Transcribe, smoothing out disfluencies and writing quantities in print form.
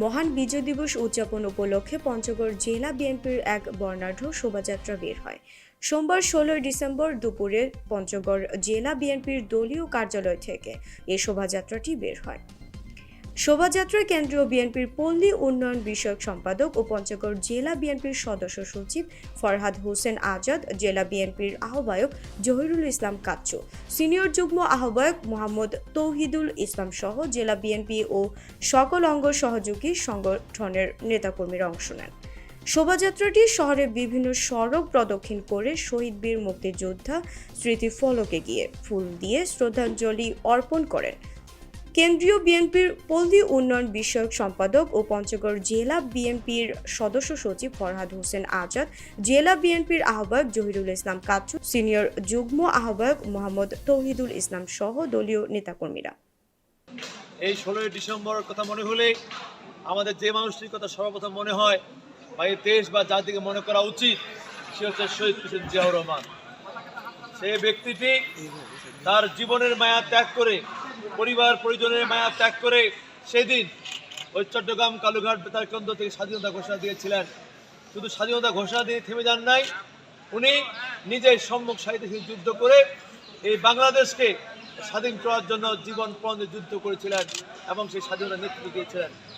মহান বিজয় দিবস উদযাপন উপলক্ষে পঞ্চগড় জেলা বিএনপির এক বর্ণাঢ্য শোভাযাত্রা বের হয়। সোমবার ১৬ ডিসেম্বর দুপুরে পঞ্চগড় জেলা বিএনপির দলীয় কার্যালয় থেকে এই শোভাযাত্রাটি বের হয়। শোভাযাত্রায় কেন্দ্রীয় বিএনপির পল্লী উন্নয়ন বিষয়ক সম্পাদক ও পঞ্চগড় জেলা বিএনপির সদস্য সচিব ফরহাদ হোসেন আজাদ, জেলা বিএনপির আহ্বায়ক জহিরুল ইসলাম কাচ্চু, সিনিয়র যুগ্ম আহ্বায়ক মোহাম্মদ তৌহিদুল ইসলাম সহ জেলা বিএনপি ও সকল অঙ্গ সহযোগী সংগঠনের নেতাকর্মীরা অংশ নেন। শোভাযাত্রাটি শহরের বিভিন্ন সড়ক প্রদক্ষিণ করে শহীদ বীর মুক্তিযোদ্ধা স্মৃতিফলকে গিয়ে ফুল দিয়ে শ্রদ্ধাঞ্জলি অর্পণ করেন। কেন্দ্রীয় বিএনপির পল্লী উন্নয়ন বিষয়ক সম্পাদক ও পঞ্চগড় জেলা বিএনপির সদস্য সচিব ফরহাদ হোসেন আজাদ, জেলা বিএনপির আহ্বায়ক জহিরুল ইসলাম কাচ্চু, সিনিয়র যুগ্ম আহ্বায়ক মোহাম্মদ তৌহিদুল ইসলাম সহ দলীয় নেতাকর্মীরা। এই ১৬ই ডিসেম্বরের কথা মনে হলে আমাদের যে মানুষটির কথা সর্বপ্রথম মনে হয় বা এই দেশ বা জাতিকে মনে করা উচিত, সে হচ্ছে শহীদ প্রেসিডেন্ট জিয়াউর রহমান। সেই ব্যক্তিটি তার জীবনের মায়া ত্যাগ করে, পরিবার পরিজনের মায়া ত্যাগ করে সেদিন ওই চট্টগ্রাম কালুঘাট বেতার কেন্দ্র থেকে স্বাধীনতা ঘোষণা দিয়েছিলেন। শুধু স্বাধীনতা ঘোষণা দিয়ে থেমে যান নাই, উনি নিজের সম্মুখ সারিতে যুদ্ধ করে এই বাংলাদেশকে স্বাধীন করার জন্য জীবন প্রাণে যুদ্ধ করেছিলেন এবং সেই স্বাধীনতা নেতৃত্ব দিয়েছিলেন।